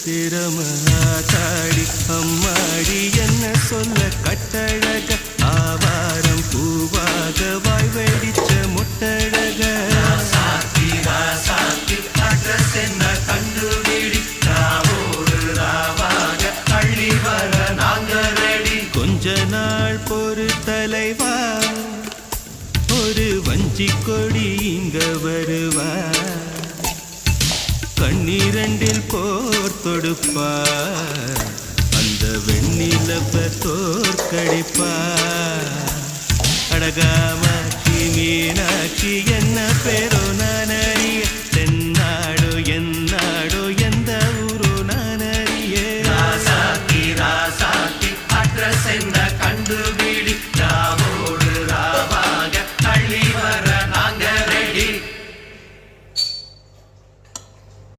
சித்திரமாடி அம்மாடி என்ன சொல்ல கட்டழக ஆவாரம் பூவாக வாய் வெடிச்ச முட்டழக அட்ரஸ் என்ன கண்டுபிடி ஒரு ராவாக அள்ளி வர நாங்க ரெடி கொஞ்ச நாள் பொறு தலைவா ஒரு வஞ்சி கொடி இங்க வருவா கண்ணீரண்டில் போர் தொடுப்பார் அந்த வெண்ணிலவ தோற்கடிப்பார் அடகாமாட்சி மீனாட்சி என்ன பேரோனா